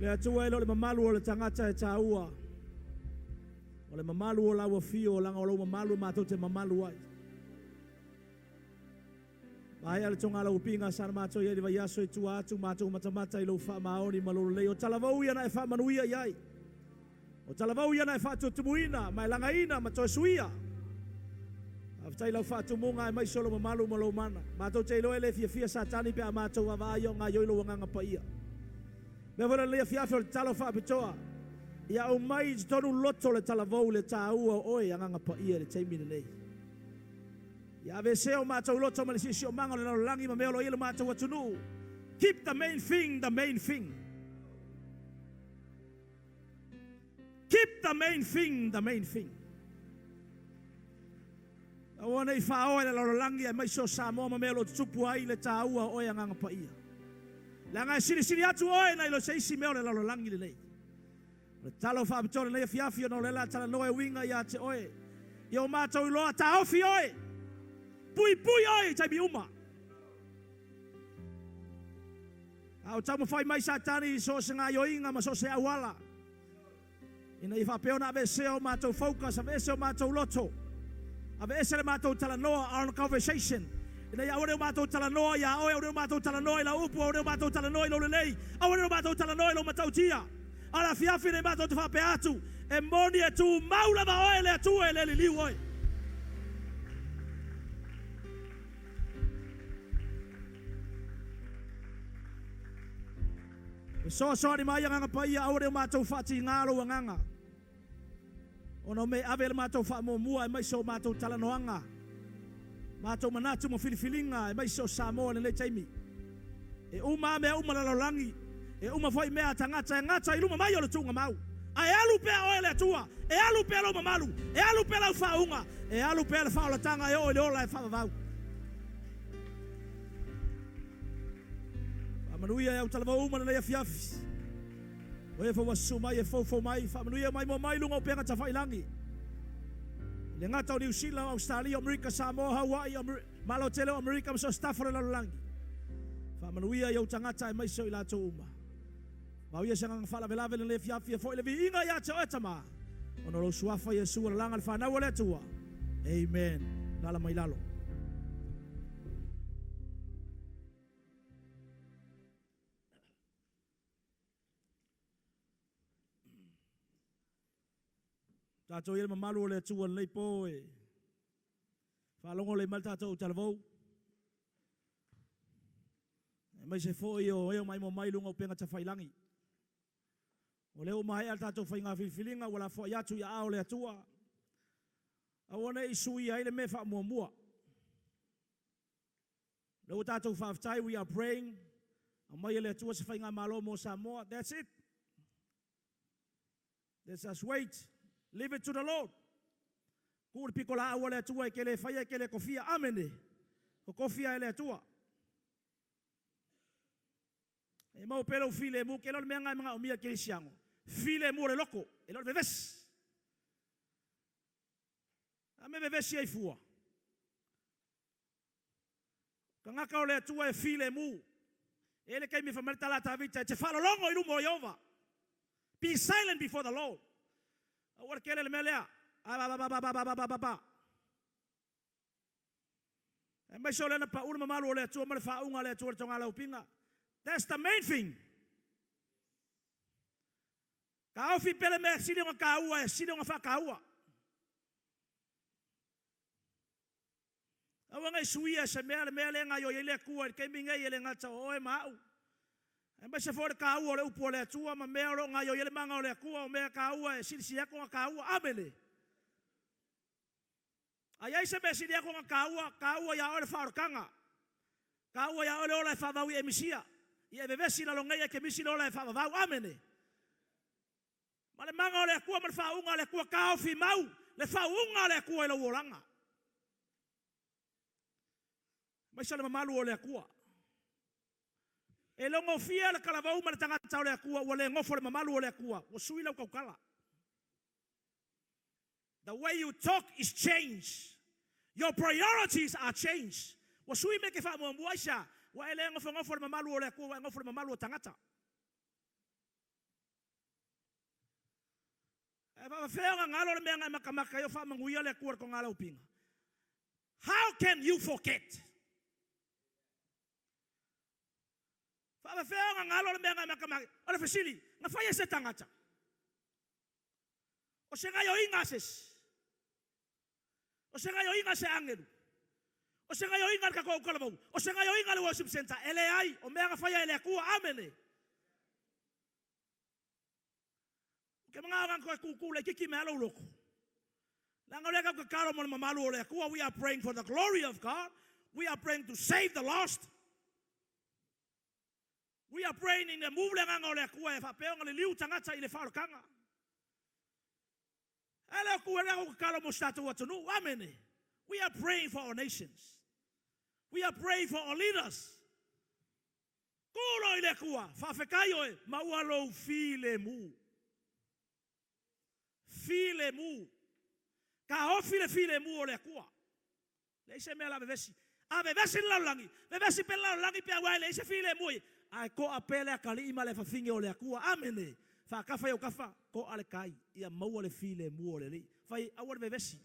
Le atua lo le mamalu o le tangata e taua. O le mamalu o laua fio o langa o lau mamalu mātou te mamalu ai. Mahea le tonga lau pinga sana mātou ieri vai aso e tua atu mātou matamata i lau wha maoni malolo lei. O talavau ia na e wha manuia iai. O talavau ia na e wha tutumuina, mai langaina, ma toe suia. Aftai lau wha tumunga e mai solo mamalu malo mana. Mātou te ilo ele fia satani pe a mātou a vaaio ngā yoilo wanganga pa ia. Me vore lea fiafio le talo wha pitoa. Ia o mai tonu loto le talavau le tāua oe anganga pa ia le teimine nei. Ia ave seo mātou loto ma le sisi o manga le langi ma meolo ilo mātou atunu. Keep the main thing, the main thing. Keep the main thing, the main thing. Awana i whaoe le langi e mai so Samoa ma meolo tupu ai le tāua oe anganga pa ia. Langa siri atu oe na ilo seisi meo le langi le nei. Le talo whaapitore nei fiafio no le la tala noe winga ia te oe. Ia o mātou iloa ta ofi oe. Pui oe tai mi uma. Au tamu whai mai satani so se ngā yoinga ma so se awala. Ina i whapeo na ave seo mātou focus, ave seo mātou loto. Ave ese le mātou tala noa on conversation. Ina ia ore mātou tala noa ia oe, ore mātou tala noa i la upu, ore mātou tala noa i lo lelei, ore mātou tala noa i lo matautia. Ala fiafi ne mātou te whape atu, e moni e tu maula va oe le atu e le liu oe. E so ni mai nganga pa ia ore mātou whati ngalo nganga. Ono me ave le mātou wha mua e mai so mātou tala noanga. Mātou manatu mo filifilinga e mai so Samoa le taimi. E uma mea uma lalolangi. E uma foi mea tangata e ngata i luma mai o le tunga mau. A e alu pea oe le atua. E alu pea lo mamalu. E alu pea lau whaunga. E alu pea le whaolatanga e oe le ola e whaavau. Whamanuia e au talava uma na lea fiafis. O e whawasu mai e fau mai. Whamanuia mai mo mai lunga o pea ngata whailangi. Le ngata o New Zealand, Australia, Amerika, Samoa, Hawaii, Malotelo, Amerika, so stafore lalolangi. Whamanuia i au tangata e maiso i lato uma. Mauia se ngang whala velave le fiafia fo i le vi inga ia te oetama. Ono lo suafa Yesu la langa le whanau le tua. Amen. Lala mai lalo. Tātou ia mamalu o le tua nei po e. Whalongo le mal tātou talavou. E mai se fo i o eo mai mo mai lunga o penga ta whailangi. O leo mai al tātou whainga whiwhilinga wala fo i atu i ao le atua. Awane i sui ai le me wha mua mua. Leo tātou whaftai, we are praying. A mai le atua se whainga malo mo Samoa. That's it. Let's just wait. Leave it to the Lord. Kuri piko la awa le atua e ke le whaia e ke le kofia. Amene. Ko kofia e le atua. E mau pelo file mu ke lor meanga mga umia ke siango. File mu le loko. E lor beves. Ame bevesi ai fua. Kangaka o le atua e file mu. Ele kai mi famalta la tavita. Te falo longo i lumo Yehova. Be silent before the Lord. Awar kele le melea. E mai so lena pa urma malu o le atua ma le whaunga le atua le tonga la upinga. That's the main thing. Ka ofi pele me sini nga kaua e sini nga whakaua. Awa ngai suia se mea le nga yo yele kua ke minga yele ngata o e mau. E mai se fore kaua le upo le atua ma mea ro nga yo yele manga o le kua o mea kaua e sini siako nga kaua amele. Ayai se me sini ako nga kaua ya ore whaorkanga. Kaua ya ore ola e whavau i emisia. Ia vevesi la longa ia ke misi lola e whavau amene. Ma le manga o le akua ma le whaunga le akua kaofi mau. Le whaunga le akua i la uolanga. Mai sa le mamalu o le akua. E longo fia le kalavau ma le tangata o le akua. Ua le ngofo le mamalu o le akua. Ua sui lau kaukala. The way you talk is changed. Your priorities are changed. Ua sui me ke wha mua isa. Wa ele ngofo le mamalu o le akua. Wa ngofo le mamalu o tangata. How can you forget? O se ngai o inga ses. O se ngai o inga se angelu. O se ngai o inga ka ko kalabau. O se ngai o inga le worship center. Ele ai o mea faya ele kua amene. Ke mga orang ko kukule kiki me alo loko. Langa le ka kalo mo mamalu ole kua. We are praying for the glory of God. We are praying to save the lost. We are praying in the move le nganga ole kua e fa pe ngale liu tangata ile fa kanga. We are praying for our nations. We are praying for our leaders. Kulo ile kua fafekayo e maualo file mu ka file mu ole kua le se me la bevesi a bevesi la langi bevesi pe la langi pe wa le se file mu ai ko apele akali ima le fafinge ole kua amene fa kafa yo kafa ko ale kai ia mau ole file mu ole li fai awor bevesi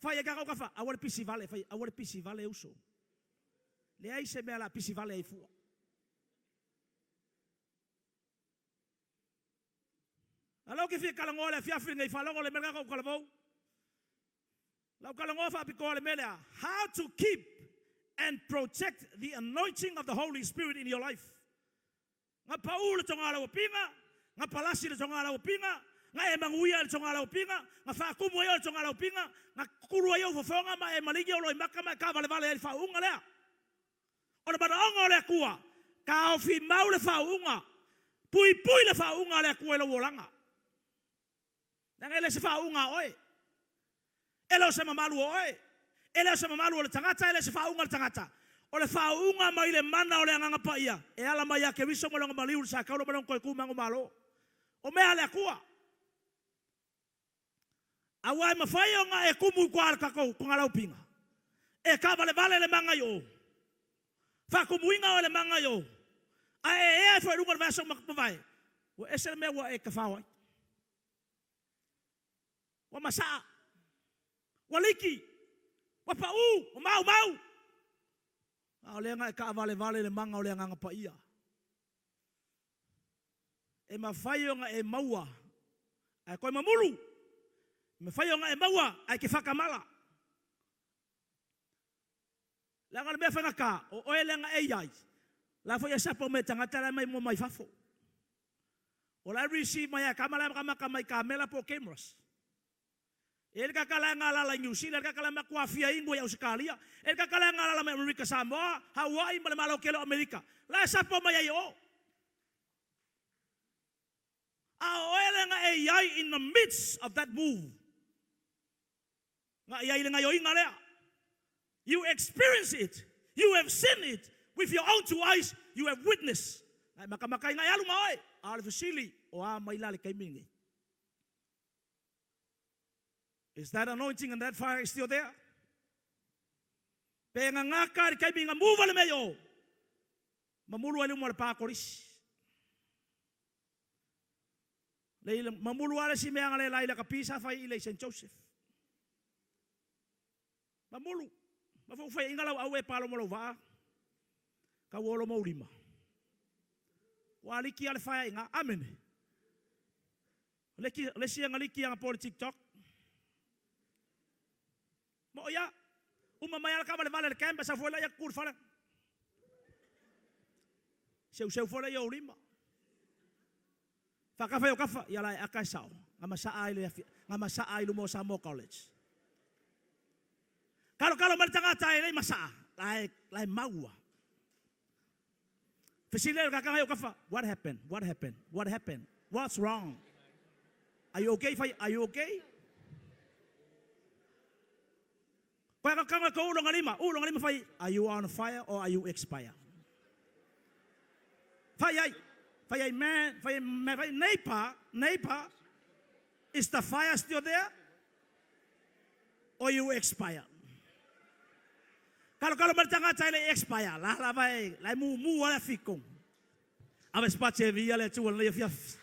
fai ka kafa awor pisi vale fai awor pisi vale uso le ai se me la pisi vale ai fu alo ke fi kalango le fia finga fa longo le menga ko kalabo la kalango fa piko le mela how to keep and protect the anointing of the Holy Spirit in your life. Nga Paul tongala upinga, nga palasi tongala upinga, nga emanguia tongala upinga, nga fakumu yo tongala upinga, nga kurua yo fofonga ma emaligi lo imaka ma ka vale vale fa unga le. Ona bada onga le kua, ka ofi mau le fa unga. Pui le fa unga le kua lo wolanga. Nga ele se fa unga oi. Elo se mamalu oi. Ele se mamalu le tangata ele se fa unga le tangata. Ole faunga mai le mana ole anga paia e ala mai ke wiso mo longa maliu sa ka lo mo ko ku mango malo o me ale kua awa ma faio nga e kumu kwal ka ko ngala upinga e ka vale le manga yo fa kumu inga ole manga yo a e fo lunga vaso makpavai o esel me wa e ka fawa wa masa waliki wa pau o mau ole nga ka vale le manga ole nga paia e mafaio nga e maua ai ko mamulu me faio nga e maua ai ke fakamala la nga me fa ka o ele nga e yai la fo ya sapo me tanga tala mai mo mai fafo o la receive mai kamala mai kamera po cameras ele kakala ngala la New Zealand kakala makwa fia ingo ya Australia ele kakala ngala la America Samoa Hawaii male malo kelo America la sapo mai yo ele nga ai in the midst of that move nga ai nga yo ingale you experience it you have seen it with your own two eyes you have witnessed ai makamaka nga yalu mai al fasili o a mai la kai mingi. Is that anointing and that fire still there? Penga ngaka kai binga move le meyo. Mamulu ale mo pa koris. Leila mamulu ale si me ngale laila kapisa fa ile St. Joseph. Mamulu. Mafu fa ingala awe palo mo va. Ka wolo mo lima. Waliki ale fa inga amen. Lesi ngaliki ang pol TikTok. Mo ya umamayal ka vale kemba sa fola ya kurfala seu fola yo lima fa kafa yo kafa ya la akasao ngama sa ai lu mo sa mo college kalau martanga tai lai masa lai maua fasile ka kafa yo kafa what happened what's wrong are you okay Kaya kanga ko ulong lima fai, are you on fire or are you expired? Fai man, neighbor, is the fire still there? Or you expired? Kalau bertanga tayo expire, la vai, la mu wala fikong. Ames pache via le tu le fiaf.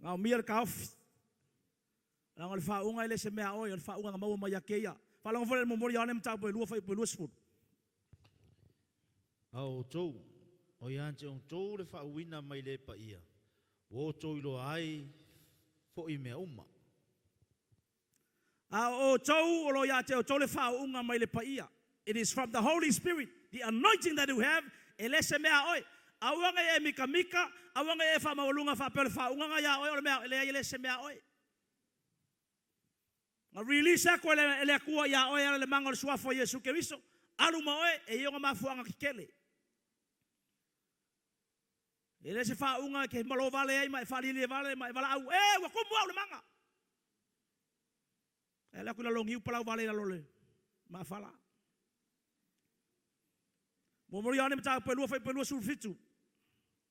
Ngau mia kaof. Lang al faunga ile se mea oi, al faunga ngau ma yakeia. Falang fole mo mori ane mta po lua fai po lua sfut. Au tou, o ia te on tou le whauina mai le pa ia. O tou ilo ai, fo I mea uma. O tou lo ia te o tou le faunga mai le pa ia. It is from the Holy Spirit, the anointing that you have, ele se mea oi. Awanga e mika mika, awanga e fa maulunga fa pe le faunga nga ia oi, o le mea, ele se mea oi. Nga release ko ele kua ia oi, le manga le suafo Yesu Keriso. Alu ma oi, e ionga mafuanga kikele. Ele se faunga ke malo vale ai mai fali le vale mai vala au wa ko mo le manga. Ele ku na longi upala vale la lole. Ma fala. Mo mori ane mta pelu fa pelu sulfitu.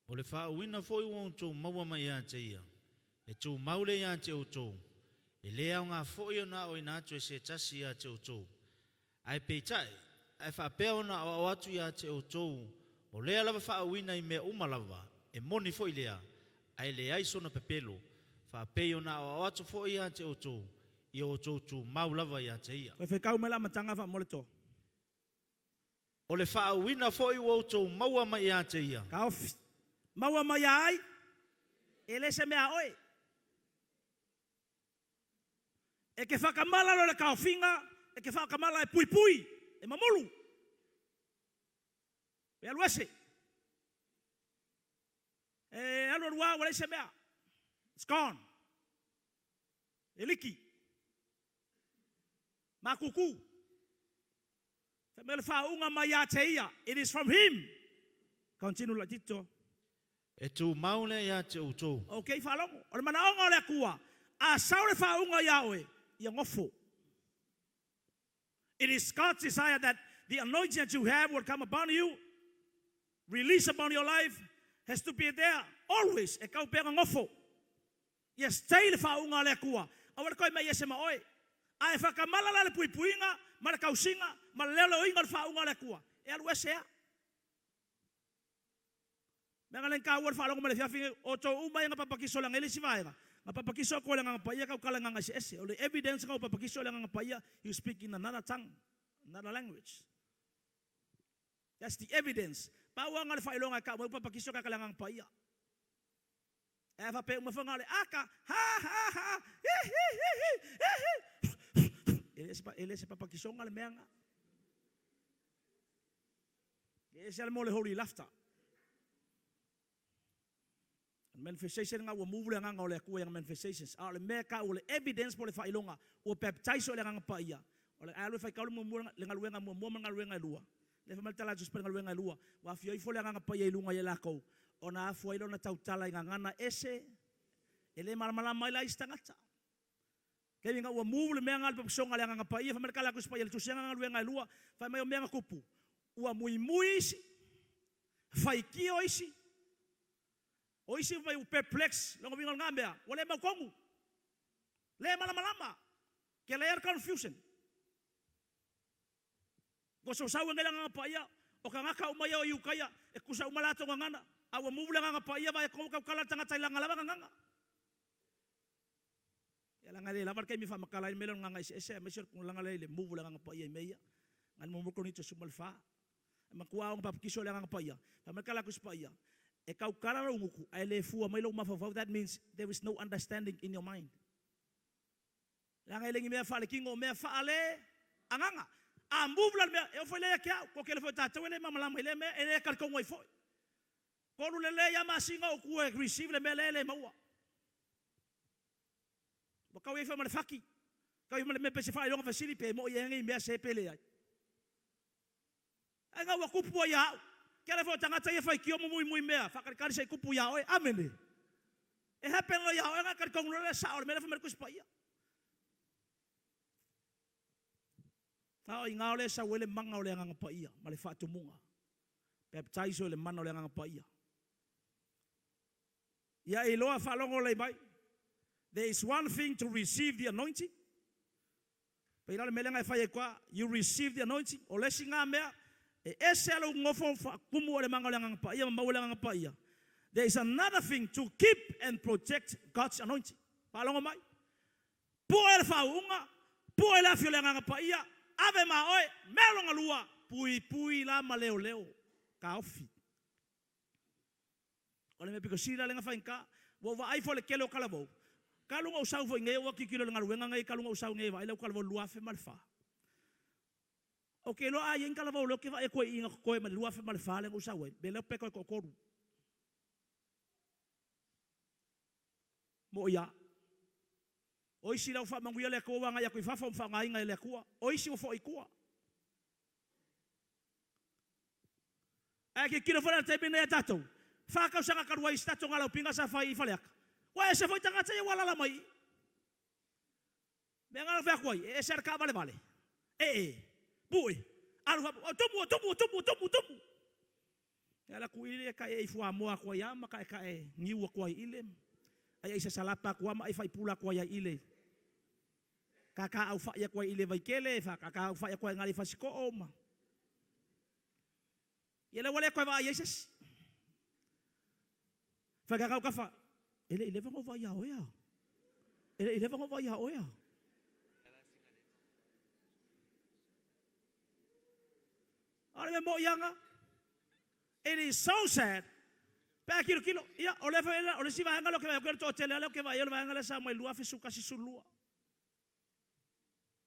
O le whauina foi won tou maua mai a te ia. E tou maule ia te o tou. E lea ngā foi ona o ina atu e se tasi ia te o tou. Ai peitai, ai whapea ona o atu ia te o tou. O lea lava whauina I mea umalava. E moni foi lea, ai lea I sona pepelo, whapei ona o atu foi ia te o tou, I o tou tu maulava ia te ia. Koe whekau me la matanga wha mole tō. O le whauina foi o tou maua mai ia te ia. Ka ofi. Maua mai ai, ele se mea oi. E ke whakamala lo le ka ofinga, e ke whakamala e pui pui, e mamulu. E aluese. Alo rua wale se mea. It's gone. Eliki. Makuku. Famele faunga maya teia. It is from him. Continue la tito. E tu maule ia te o tou. Okay, falongo. O le manaonga o le kua. A saure faunga yawe. Ia ngofo. It is God's desire that the anointing that you have will come upon you. Release upon your life. Has to be there always. E kau pega ngofo. Ia stay le faunga le kua. Awar koi mai ese maoi. Ai whakamala la le pui puinga, ma le kausinga, ma le lelo inga le faunga le kua. E alu esea. Menga len kau wal falonga ma le fiafinga o to umai nga papakiso lang ele si vaenga. Nga papakiso ko lang nga paia kau kala nga si ese. O le evidence nga papakiso lang nga paia, you speak in another tongue, another language. That's the evidence. Pawa nga le failonga ka mo papakiso ka kala nga paia. E fa pe mo fanga le aka ha ha ha. Ele se papakiso nga le menga. Ese al mo le holy laughter. Manifestation nga wo move nga ole ku yang manifestations. Ale meka ole evidence po le failonga o baptize ole nga paia. Ole alo fa kaulu mo le ngaluenga mo ngaluenga lua. Le fa maltala just per ngaluenga lua. Wa fio I fole nga paia ilunga ye lako. Ona afo ilo na tautala nga ngana ese ele malmala mai la istangata. Kaya nga wo move le menga al songa nga paia fa malkala ku paia le tusia nga ngaluenga lua. Fa mai o menga kupu. Ua mui isi. Fa ikio isi. O isi vai perplex, longo bingal ngambea, wale ma kongu. Le malama. Ke le confusion. Go so sawa ngela nga paia, o ka ngaka umaya o yukaya, e kusa umalato ngana, awa mubula nga paia vai ko ka kala tanga tai langa lava nga. Ya langa le lavar kay mi fa makala melon nga ese mesur kung langa le mubula nga paia meya. Ngan mo ko nito sumalfa. Makuha ang papakiso lang nga paia. Pamakala ko paia. E kau karara umuku, ai le fua mai lo mafafau, that means there is no understanding in your mind. Langa elengi mea fale kingo mea fale anganga. Ambubla mea e foi le kia ko kele foi tata wele mama le mea e kal ko ngoi foi. Ko lu le ya masinga o ku receive le mea le maua. Ba kau e foi male faki. Kau male me pese fai longa fasili pe mo yengi mea se pele ai. Anga wa kupu ya. Kera fo tangata ye fai kio mui mea fakar se kupu ya oi amene e happen lo ya oi nga kar kong le sa or mele fo merkus pa ya ta inga ole sa wele manga ole nga pa ya male fa tumunga baptize ole man ole nga pa ya ya ilo fa longo le bai. There is one thing to receive the anointing. Pero mele nga fa ye kwa you receive the anointing ole singa mea. there is another thing to keep and protect God's anointing. Palongo mai. Puel faunga, puel afiolenga paia, ave maoi, melonga lua, pui la maleo kaofi. Ole me piko sira lenga fainka, wo va ai fole kelo kalavo. Kalunga usau fo ngeo kikilo lenga luenga ngai kalunga usau ngeva, ile kalavo lua fe malfa. Okay, lo ai en kalavo lo ke va e ko inga ko e lua fe malfa lenga usau e, bele peko ko koru. Mo ya. Oisi lau fa manguia le ko wanga ya ko fa fa ngai ngai le ko. Oisi o fo ikua. Ai ke kilo fora te bine tato. Fa ka usanga karua istato ngala pinga sa fa ifaleak. Wa se foi tanga tse wala la mai. Benga fa ko e cerca vale. Bui. Alu tumu. Ela ku ile ka e fu amoa ko ya ma ka e ngiu ko ile. Ai isa salapa ko ma ai fai pula ko ya ile. Kaka au fa ya ko ile vai kele fa kaka au fa ya ko ngali fa siko oma. Yele wale ko va Jesus. Fa kaka ka fa. Ele va ko va ya oya. Ele va ko va ya oya. Ale mo yanga. It is so sad. Pa kilo ya ole fa ole si va ngalo ke va ko to tele ale ke va yele va ngala sa mo lua fe su kasi su lua.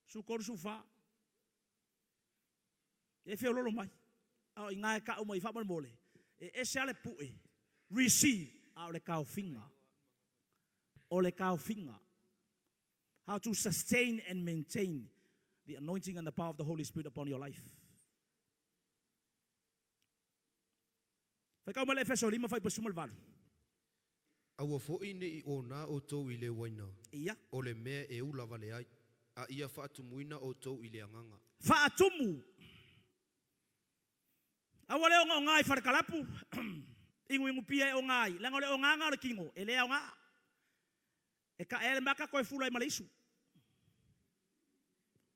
Su kor su fa. E fe lo mai. Au inga ka o mai fa mole. E se ale pu e. Receive ole ka finga. Ole ka finga. How to sustain and maintain the anointing and the power of the Holy Spirit upon your life. Fa ka mole EFESO 5 fai pesumal val. Awa fo ini o na o tau ile waina. Ia. Ole me e ula vale ai. A ia faatumuina o tau ile anganga. Faatumu. Awale o ngai farkalapu. Ingu pia o ngai. Langa o nganga o kingo. Ele o nga. E ka ele maka ko fula i malisu.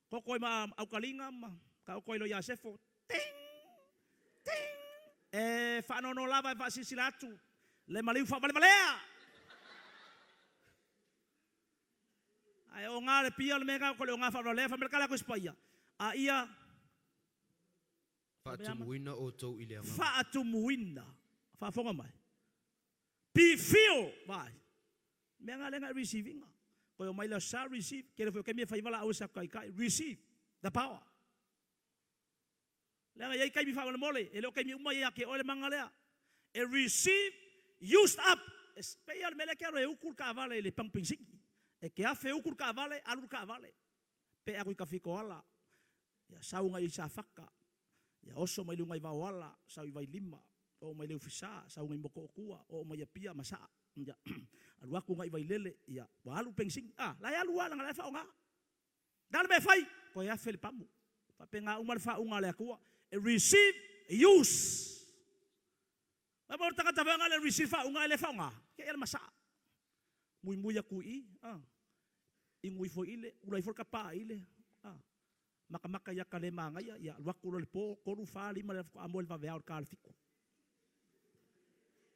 Ko ko ma au kalinga ma. Ka ko lo Yasefo. Ting. Fa no lava fa sisilatu. Le maliu fa vale malea. Ai o ngale pia le mega ko le nga fa le fa merkala ko spaia. A ia faatumuina o tau ile anganga. Faatumuina. Fa fonga mai. Be feel vai. Menga lenga receiving. Ko mai la shall receive. Ke fo ke me fa vala au sa kai receive the power. Lenga yai kai mi fa mole. Ele kai mi uma ya ke ole mangalea. E receive used up. Especial mele ke ro ukul ka vale le pang pinsing. E ke afe ukur ka vale, alur ka vale. Pe aku ka fiko ala. Ya sau ngai sa faka. Ya oso mai lungai wala, sau vai lima. O mai leu fisa, sau ngai moko kua, o mai Apia masa. Ya. Alu aku ngai vai lele, ya. Wa alu pengsing. Ah, la ya lua nga fa nga. Dal me fai, ko ya fel pamu. Pa penga umal fa unga le aku. Receive use. Ba mo taka tabanga le receive fa unga le fa nga. Ke el masa. Muy kui, ingui fo ile, ulai for kapa ile, maka ya kale manga ya wakulo le po koru fa lima le amol va vear kal fiku.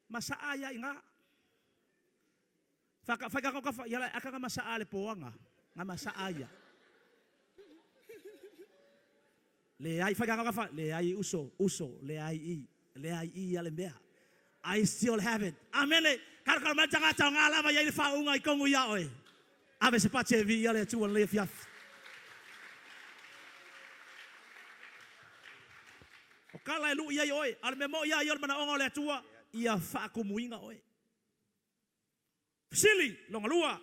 Masa aya inga. Faka ka ya aka masa ale po nga masa aya. Le ai faka ka le ai uso, le ai ya le mea. I still have it. Amen. Kar matanga tanga la ba yai fa unga I kongu ya oi. Ave se pache vi ya le tu le fiaf. O kala lu ya oi, al memo ya yo mana onga le tua ia fa ku muinga oi. Silly longa lua.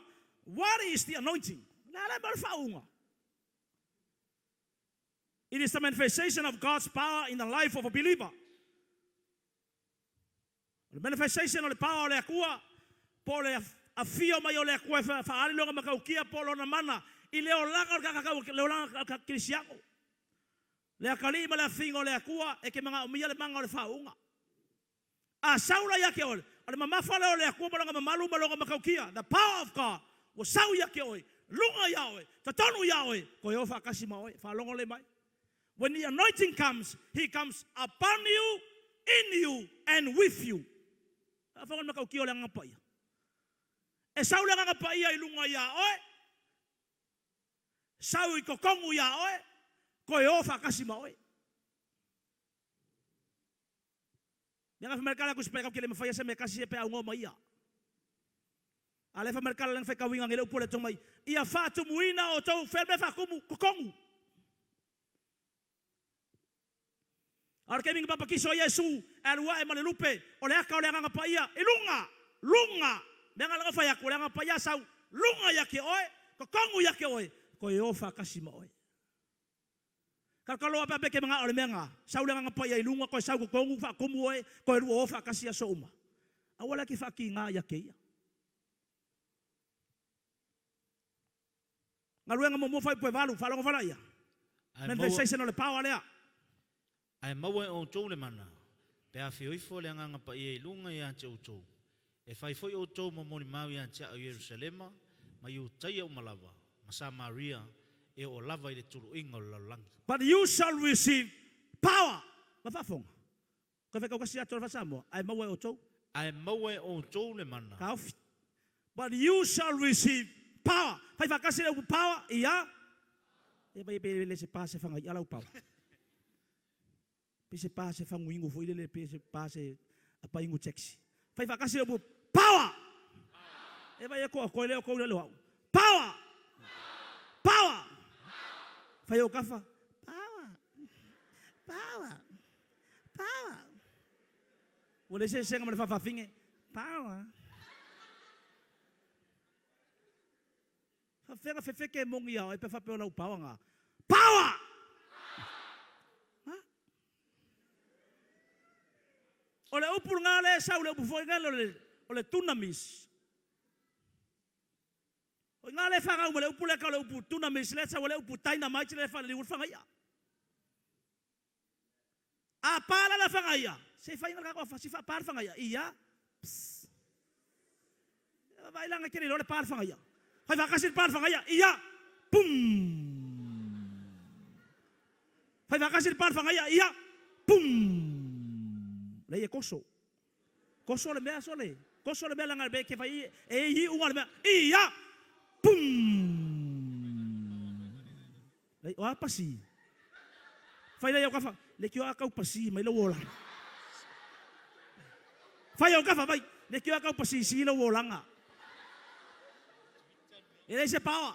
What is the anointing? La le mar fa unga. It is the manifestation of God's power in the life of a believer. The manifestation of the power le akua po le afio mai o le akua fa ali longa makaukia po lona mana I le olanga ka le olanga ka krisiako le akalima le fingo le akua e ke manga umia le manga le faunga a saula yake ole ale mama fala le akua longa mamalu longa makaukia the power of God wo sau yake oi lunga yawe tatonu yawe ko yo fa kasima oi fa longa le mai when the anointing comes he comes upon you in you and with you. Afangan makaukiyo lang ang pa iya. Sau lang ang pa iya ilunga ya oe. Sau ikokongu ya oe. Koe ofa kasi ma oe. Yang mereka lagu supaya kau kile mafaya sa me kasi pe ang oma iya. Ale fa mereka lang fa kawingang ile upole tong mai. Ia fa tumuina o tau ferme fa kumu kokongu. Ar keming papa kiso Yesu alwa e manelupe ole aka ole nga pa iya lunga menga lang fa ya ko nga pa ya sau lunga yake oe kokongu yake oe ko yofa kasima oe kalau apa beke mga ole menga sau nga pa ya lunga ko sau kokongu fa kumu oe ko ru ofa kasia so uma awala ki fa ki nga yake ya ngalu nga mo fa po valu fa lo fa ya men ve se no le pa ole ai maua o tō le mana. Pe a whioifo le anganga pa ia ilunga ia te o tō. E whai foi o tō ma moni mau ia te a Yerusalema, ma iu taia o malawa, ma sa Maria, e o lava i le turu inga o lalangi. But you shall receive power. Ma whafonga. Ko whekau kasi ato le whasamoa, ai maua o tō. Ai maua o tō le mana. Ka ofi. But you shall receive power. Whai whakasi le upu power, ia. E bai le se pase whanga i alau power. Pese pase fanguingo foi le pese pase apa ingo cheksi. Fai vakasi o power. E vai ko le lo. Power. Power. Fai o kafa. Power. Power. Power. Wole se senga me fa finge. Power. Fa fera fe ke mongia e pe fa pe o power nga. Power. Ole upur ngale sa ole upu foi ngale ole tunamis. O ngale fanga ole upu le ka ole upu tunamis le sa ole upu taina mai le fa le fanga ya. A pala la fanga ya. Se fa inga ka fa si fa par fanga ya. Iya. Vai lang akiri ole par fanga ya. Vai va kasir par fanga ya. Iya. Pum. Vai va kasir par fanga ya. Iya. Pum. Lei koso le mea sole koso le mea langa be ke fai e hi unga le mea ia pum lei o apasi fai lei o kafa le kio akau pasi mai lo wola fai o kafa vai le kio akau pasi si lo wolanga ele se power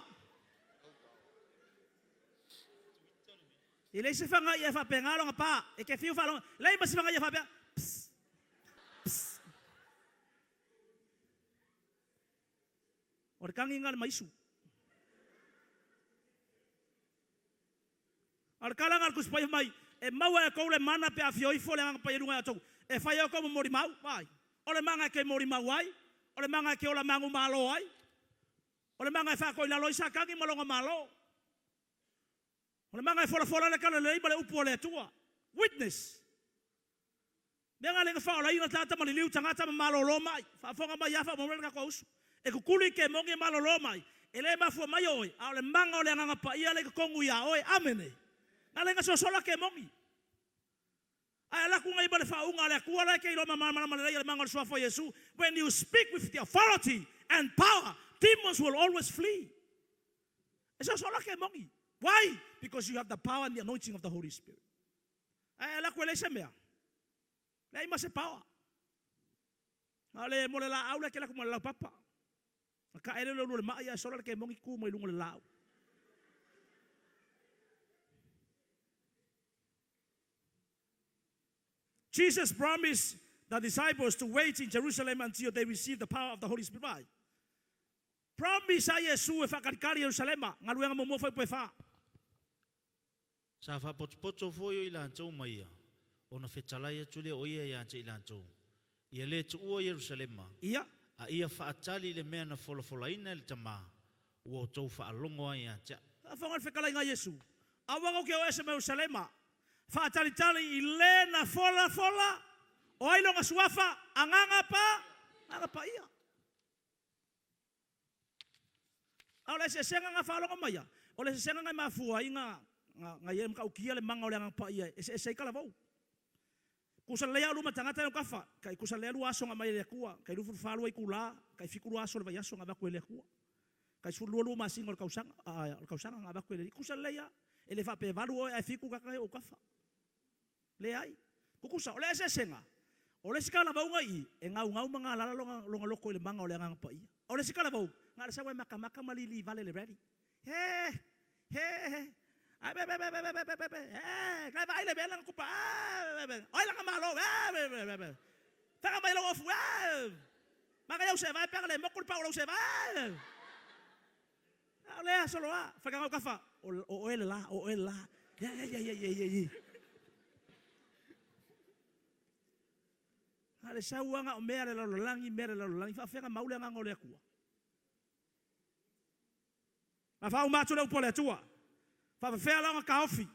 ele se fanga ia fa pengalo ngapa e ke fiu fa lei mas fanga ia fa pe Ora kangi ngal maisu. Ar kala ngal kus pai mai e mau e ko le mana pe afio i fole ngal pai lunga to. E fai ko mo mori mau vai. Ole manga ke mori mau ai. Ole manga ke ola mangu malo ai. Ole manga fa ko la loisa kangi malonga malo. Ole manga fola le kala le ibale upu le tua. Witness. Menga le fa ola ina tata mali liu tangata malo lo mai. Fa fonga mai afa mo le ka usu. E kukuli ke mongi malolo mai. Ele mafu mai oi. Ale manga ole nganga pa ia le kongu ya oi. Amene. Ale nga sosola ke mongi. Ai ala ku ngai bale fa unga ale ku ala ke ilo mama le manga so for Yesu. When you speak with the authority and power, demons will always flee. E sosola ke mongi. Why? Because you have the power and the anointing of the Holy Spirit. Ai ala ku ele semea. Le ima se power. Ale mo le la aula ke la ku mo la papa. Ka ele lo le mai sola ke mongi ku mo ilungo le lau. Jesus promised the disciples to wait in Jerusalem until they receive the power of the Holy Spirit. Right? Promise a Yesu e whakarikari Jerusalem ngaluenga mo foi po fa. Sa fa potpoto foi i lantou mai. Ona fetalaia tule o ia ia te lantou. Ia le tu o Jerusalem. Ia. A ia whaatali le mea na folafolaina le tama. Ua o tau whaalongo ai a tia. A whangal whekalai ngā Yesu. A wango ke o ese me Jerusalema. Whaatali tali i le na fola. O ailonga suafa. Anganga pa ia. A ole se senga ngā whaalongo maia. Ole se senga ngai mafua i ngā ia mka ukia le manga o le angang pa ia. Ese kala vau. Kusa lea luma tangata no kafa, kai kusa lea lu aso nga mai le kua, kai lu falu ai kula, kai fikuru aso le vayaso nga bakwe le kua. Kai sulu lu masing or kausanga nga bakwe le kusa lea ele fa pe valu ai fiku ka kai o kafa. Le ai. Kukusa ole se senga. Ole sikala bau ngai e ngau mga lala longa loko le manga ole nga pa ia. Ole sikala bau nga sa wa makamaka malili vale le ready. Ai be kai vai le bela ku pa. Ai la malo. Taka mai lo ofu. Maka eu se vai pega le mokul pa lo se vai. Ole solo a fa ka kafa. O ele la. Ya. Ale sauanga o mere la langi fa fenga maule nga ngole ku. Ma fa o macho le pole tua. Fa fea la ka ofi.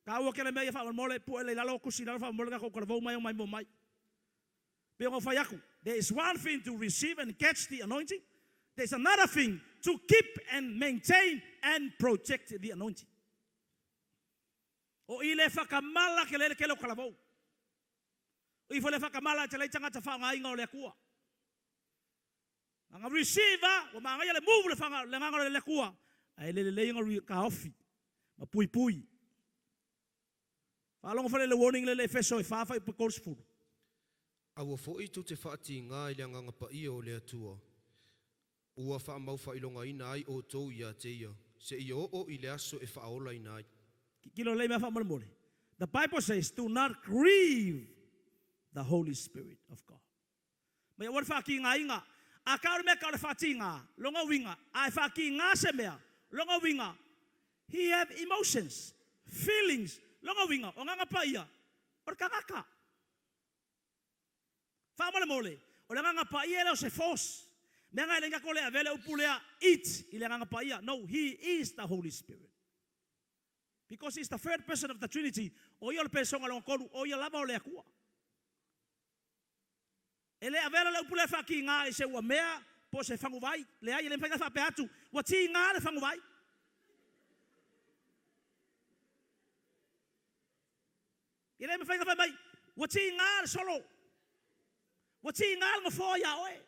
Ka o kele me fa mole po le la lo kusina fa mole ka ko ko mai. Be ngo fa yaku. There is one thing to receive and catch the anointing. There's another thing to keep and maintain and protect the anointing. O ile fa kamala kele kelo kalavou. I fole fa kamala tele tanga ta fa ngai ngole kua. Nga receiver o manga le move le fa le ngalo le kua. Ai le ngo ka ofi. Ma pui. Fa longo fole le warning le EFESO fa pe course full. Awa foi tu te whaati ngā i anga pa ia o lea tua. Ua wha mau wha ilonga ina ai o tau ia te ia. Se i o i le aso e whaola ina ai. Kilo le mea wha mole. The Bible says, do not grieve the Holy Spirit of God. Mai wale wha ki ngā inga. A kaore mea kaore wha ti ngā. Longa winga. A wha ki ngā se mea. Longa winga. He have emotions. Feelings. Longa winga. O nganga pa ia. O kakaka. Wha mole. O le nganga pa ia leo se force. Mea ngai lenga kole a vele upulea it. I le nganga pa ia. No, he is the Holy Spirit. Because he's the third person of the Trinity. O ia le pesonga longa kolu. O ia lava o lea kua. Ele a vele le upulea wha ki ngā i se ua mea. Po se whangu vai. Le ai le mwhainga wha pe atu. Wa ti ngā le whangu vai. Ele me whainga wha mai. Wa ti ngā le solo. Wa ti ngā le ngofo ia oe.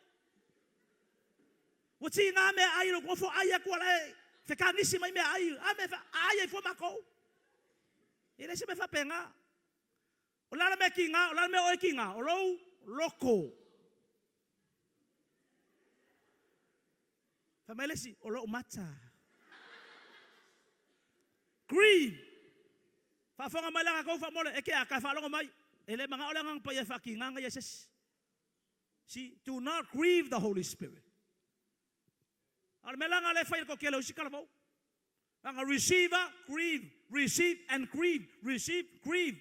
Wa ti ngā mea ai lo ngofo ai a kua le. Wheka nisi mai mea ai. A me ai ai fo mako. Ele se me wha pe ngā. O lana me ki ngā. O lana me oe ki ngā. O lou loko. Whamailesi. O lou mata. Green. Whafonga mai langa kou whamole. Eke a kai whalonga mai. Ele mga ole ngang pa ia whaki nganga yeses. See, do not grieve the Holy Spirit. Al melanga le whaia ko kele usi kalavau. Anga receiver, grieve. Receive and grieve. Receive, grieve.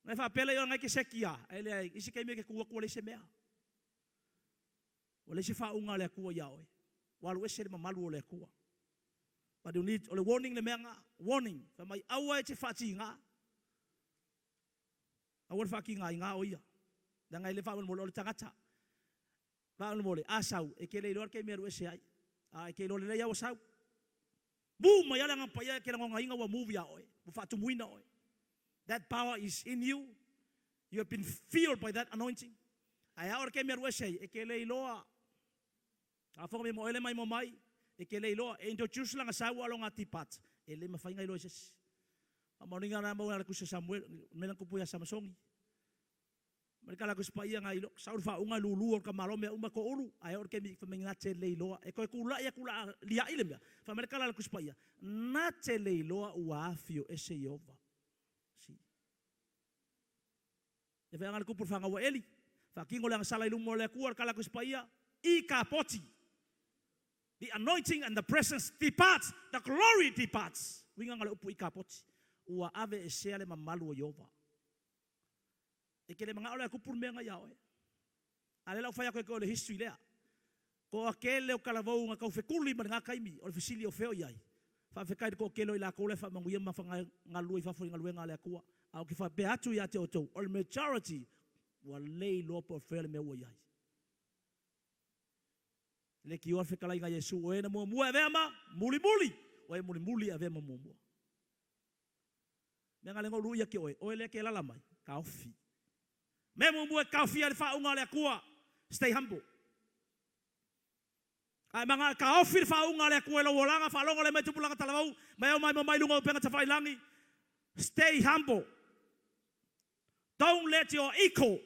Ngai whapele yo ngai ke sekia. Ele ai, isi kai me ke kua le se mea. O le se whaunga le kua iaoe. Walu ese le mamalu o le kua. But you need, o le warning le mea nga. Warning. Whamai aua e te whati ngā. Aua le whaki ngā i ngā o ia. Da ngai le whaun mole o le tangata. Whaun mole, a sau. E ke le iloa ke meru ese ai. A e ke ilo le lea o sau. Boom, mai ala ngā paia ke langonga inga wa movie a oe. Mu whatu muina oe. That power is in you. You have been filled by that anointing. Ai aor ke meru ese ai. E ke le iloa. A whaka me mo ele mai mo mai. E ke le iloa. E introduce langa sau alonga tipat. E le mawhainga iloa ese. A mauninga na maunga kusa Samuel. Melang kupuya Samasongi. Mereka lagu supaya ngai lo saur fa unga lulu or kamalome uma ko ulu ai or ke mi fa menga te leiloa e ko kula ia kula lia ile me fa mereka lagu supaya na te leiloa uafio ese Jehova si e fa ngal ku por fanga wa eli fa kingo lang sala ilu mo le kuar kala ku supaya I kapoti the anointing and the presence departs the glory departs winga ngal upu I kapoti ua ave ese ale mamalu o Jehova. E ke le mga ola kupur mea nga iaoe. Ale lau whaia koe ko le history lea. Ko a ke leo kalavou nga kau whekuli ma ngā kaimi. O le whisili o wheo iai. Wha whekai ko ke leo I la koule wha manguia ma wha ngā lua I whafori ngā lue ngā lea kua. Au ki wha pe atu ia te o tau. O le majority wa lei lopo o whele mea ua iai. Le ki oa whekalai ngā Yesu o ena mua mua e vea ma. Muli muli. O e muli muli a vea ma mua mua. Me ngale ngolu ia ke oe le ke lala mai, ka ofi. Me mo mo ka ofi ale fa unga le kua, stay humble. Ai manga ka ofi fa unga le kua lo wolanga fa longa le mai tupulanga talavau, mai lunga o penga tafai langi. Stay humble. Don't let your ego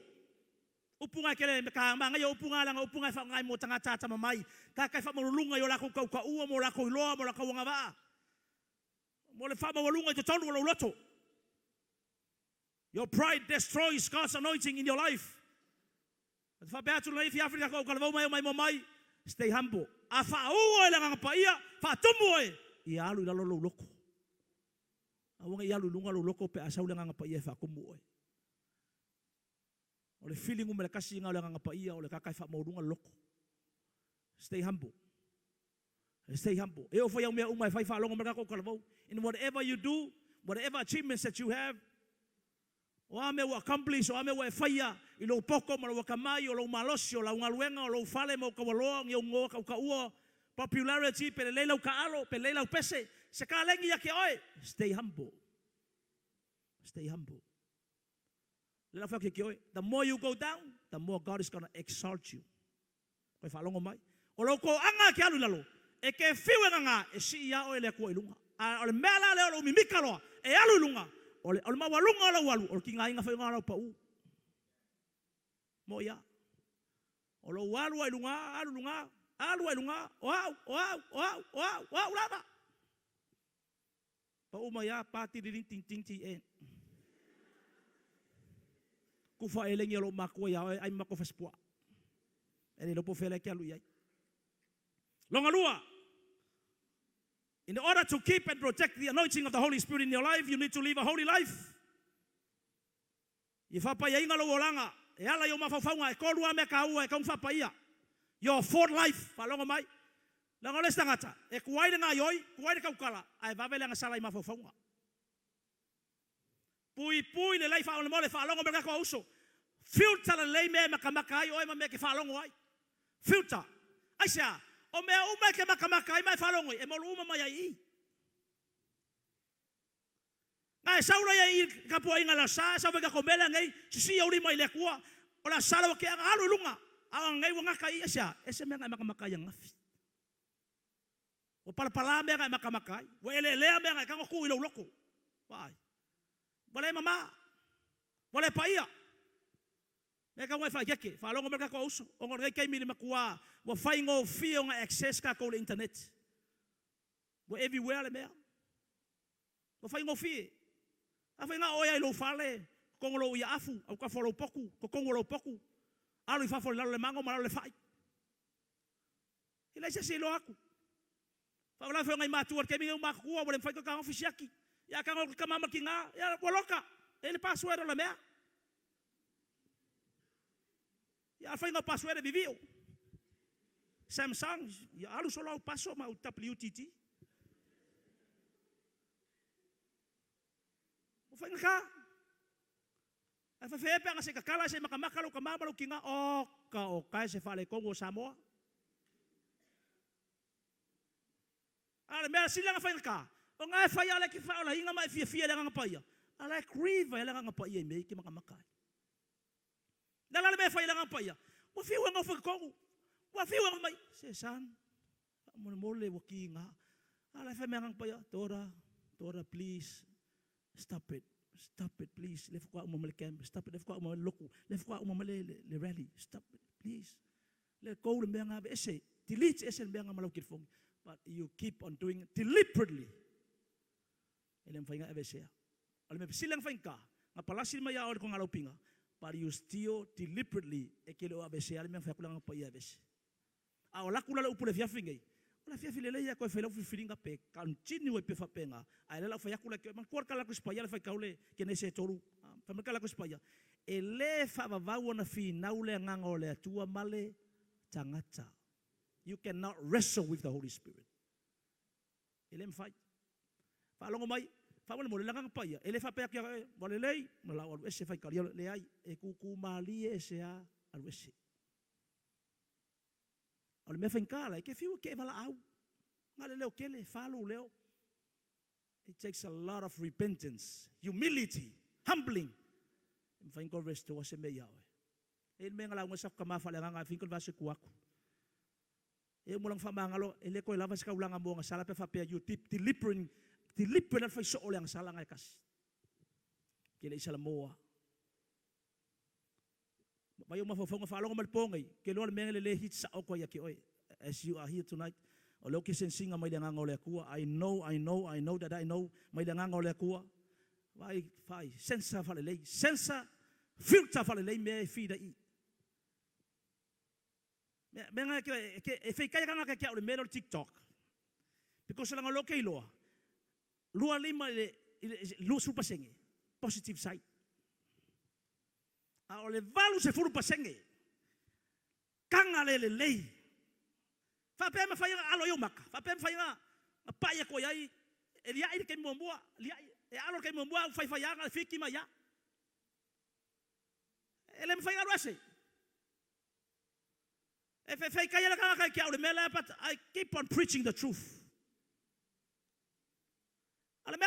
upunga kele ka manga yo upunga langa upunga fa ngai mo tanga tata mamai ka kai fa mo lunga yo la ko ka ua mo la ko loa mo la ko nga va mo le fa mo lunga to tonu lo loto. Your pride destroys God's anointing in your life. Fa beatu le fi Africa ko ka mai stay humble. Afa o le nga pa ia fa tumu e ia alu la lo loko. Awanga ia lu lunga lo loko pe asau le nga pa ia fa kumu e. O le feeling umele kasi nga o le ngapa ia o le kakai fa maurunga loko. Stay humble. Stay humble. E o fa mea umai fai fa longa meka ko kalavau. In whatever you do, whatever achievements that you have, o ame o accomplish, o ame o e faia, I lo poko, ma lo wakamai, o lo malosi, o la ungaluenga, o lo fale, ma o kawaloa, ngi o ngoa ka ua, popularity, pe le leila o ka alo, pe leila o pese, se ka lengi ya ke oe. Stay humble. Stay humble. The more you go down, the more God is going to exalt you. Koe whalongo mai. O loko anga ke alu lalo. E ke whiwe nganga e si ia o e lea kua ilunga. O le mea la leo lo mimika loa. E alu ilunga. O le mawalunga o la walu. O le ki ngā inga whainga rau pa u. Mo ia. O lo walu a ilunga, alu ilunga, alu a ilunga. Oau, lava. Pa u mai a pati riring ting ting ti en. Kufa elengi lo makua ya ai mako faspua. Ele lo pofele ke alu yai. Longa lua. In order to keep and protect the anointing of the Holy Spirit in your life, you need to live a holy life. If apa ya inga lo wolanga, e ala yo mafafaunga e kolua me ka ua e ka umfa ia. Your fourth life, falonga mai. Longa le stangata, e kuaide nga yoi, kuaide ka ukala, ai vavele nga sala I mafafaunga. Pui le lai fa le mole fa longo me ka uso. Filter le lei me makamaka ai o me ke fa longo ai. Filter. Aisa, o me uma ke makamaka ai mai fa longo e mo uma mai ai. Ngai saula ai ka po inga la sa ka komela ngai si uri mai le kua. O la sala ke anga alu lunga. Awa ngai wanga kai asia, ese me ngai makamaka yang ngafi. O pala me ngai makamaka ai. O ele le me ngai ka ku ilo loko. Vai. Boleh mama, boleh paia. Mereka wifi keke, falongo mereka ko uso. Ongor kay mili makua, wa faingo fio nga access ka ko internet. Wa everywhere le mea. Wa faingo fi. Afa nga oya ilo fale, kongolo ya afu, au ka follow poku, ko kongolo poku. Alu fa follow le mango mara le fai. Ila se silo aku. Fa wala fa ngai matu kay mi makua, boleh fai ko ka ofisiaki. Ya kan o kamama kinga ya waloka ele password la mea ya fa inga password vivio Samsung ya alu solo passo ma WTT o fa inga fa fe pe nga se kakala se makamaka lo kamama lo kinga o ka se fa le Congo Samoa ale mea sila nga fa inga o ngai fai ala ki fa ala inga mai fia le nga paia ala kriva le nga paia me ki makamaka dala le me fai le nga paia o fi wa ngofa kongu wa fi wa mai se san mo le woki nga ala fa me nga paia tora please stop it please le fwa mo le camp stop it le fwa mo loku le fwa mo le rally stop it please le ko le nga ese delete ese me nga malo kirfong but you keep on doing it deliberately. Ele mfainga evesea. Ale me silang fainga. Nga palasin maya or ko ngalaw pinga. But you still deliberately ekelo evesea ale me fa kulang pa ia evese. A ola kula upule fia fingai. Ola fia filele ya ko fela filinga pe continue pe fa penga. A ele la fa yakula ke man korka la ko spaya fa kaule ke nese toru. Fa me kala ko spaya. Ele fa vavau na fi naule nganga ole tua male tangata. You cannot wrestle with the Holy Spirit. Ele mfai. Falongo mai, fa mo le langa paia. Ele fa pe kia mo le lei, mo la o ese fa kalia le ai e ku mali ese a al ese. Ole me fa encala, ke fiu ke vala au. Ngale leo kele falo leo. It takes a lot of repentance, humility, humbling. Mfain ko resto sa meyaw. May ngalaw mo sa kamafala nga fin ko ba si kuwako. Mo lang famangalo, ele ko lavas ka ulang mo nga sala pe fa pe you tiliprin at fa so ang sala nga kas. Kila isa mo. Bayo mafofong fa long malpongay. Kilo may lelehit sa ako ya ki oy. As you are here tonight, olo kisensinga may ngangole kuwa. I know that I know may ngangole kuwa. Vai sensa falelei, sensa filter falelei me fida i. Menga ke fei kaya nga ke o mero TikTok. Because lang lo kay lo. Lua lima lu super senge. Positive side. A ole valu se furu pasenge. Kanga lele lei. Fa pe ma fa nga alo yo maka. Fa pe fa nga pa ya ko yai. Elia ide ke mo mbua, lia e alo ke mo mbua fa ya nga fiki ma ya. Ele me fa nga rase. But I keep on preaching the truth. I'm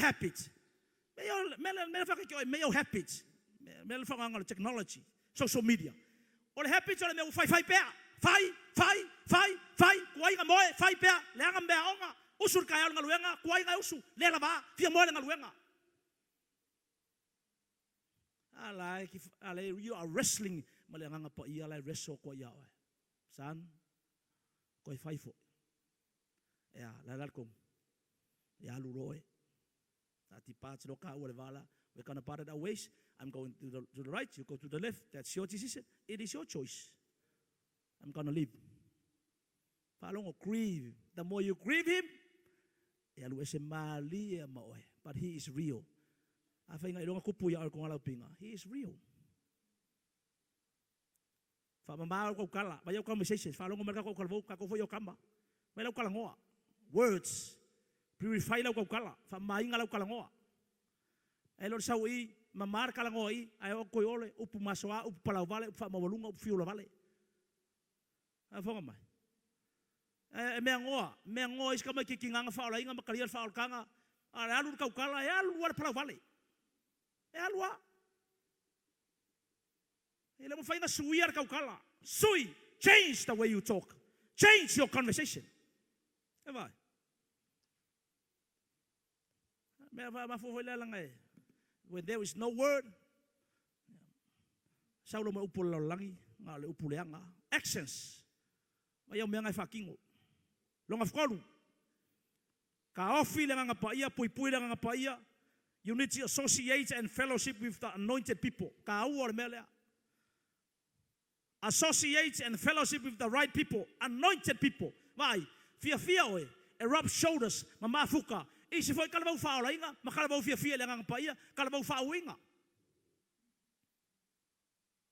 habit. May habit. Technology, social media. All habits are five pair. Five. Kuai nga moe, five pair. Leanga mbea onga. Usur kaya nga luenga. Kuai nga usu. Lela ba. Fia moe nga luenga. You are wrestling. Malanga pa iya lai reso ko yawe. San ko faifo. Ya, lalal kom. Ya luroe. Ati pats lo ka ule vala. We're gonna part our ways. I'm going to the right, you go to the left. That's your decision. It is your choice. I'm gonna leave. Palong grieve. The more you grieve him, ya lu ese mali maoe. But he is real. Afai nga ilong kupu ya ko ngalaw pinga. He is real. Mamahal ko kala, bayaw conversations, follow ko marka ko kalbo, kako fo yo kamba. Bayaw kala ngoa. Words. Purify law ko kala, famainga law kala ngoa. Elor sawi, mamar kala ngoa I, ayo ko yole, upu maswa, upu palaw vale, upu mawalunga, upu fiula vale. Afo nga mai. Me ngoa is kama kikinganga fa ola inga makalier fa ol kanga. Alu ka kala, alu war palaw vale. Alu Ele mo faina suiar kau kala. Sui, change the way you talk. Change your conversation. Vai. Me va fofoila lang ai. When there is no word, saulo mo upul langi, ngale upuleanga. Actions. Mayaw me ngai fakingo. Long of kolu. Ka ofi lang nga paia, pui lang nga paia. You need to associate and fellowship with the anointed people. Ka uor melea. Associate and fellowship with the right people, anointed people. Vai, fia oe, rub shoulders, mamafuka. Isi foi kalabau fa ola inga, makalabau fia lengang paia, kalabau fa uinga.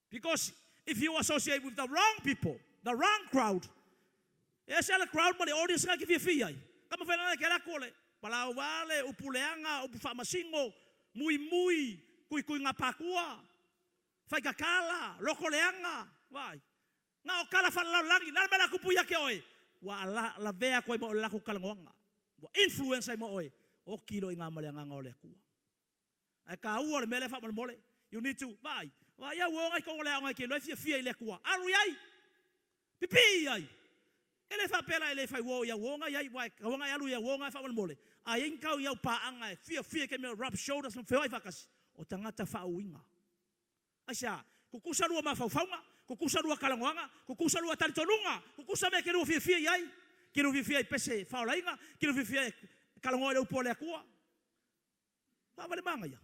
Because if you associate with the wrong people, the wrong crowd, esa crowd ma the audience nga ki fia. Kama fa na kela kole, palau vale, upuleanga, upufa masingo, mui, kui ngapakua, fai kakala, lokoleanga. Vai. Nga o kala fala langi, nal mena kupuya ke oi. Wa la vea ko mo la ku kalangonga. Wa influence mo oi. O kilo inga male nga ole ku. Ai ka u ole mele fa mole. You need to vai. Wa ya wo ngai ko ole nga ke lo fia ile ku. Aru yai. Pipi yai. Ele fa pela ele fa wo ya wo nga yai wa ka nga alu ya wo nga fa mole. Ai enka ya pa anga fia ke me rub shoulders from fai fakas. O tangata fa uinga. Asha, kukusa rua mafaufanga. Kukusa rua kalangoanga, kukusa rua talitonunga, kukusa me kiru fia yai, kiru fia pese faulainga, kiru fia kalangoa le upole akua. Ba vale manga ya.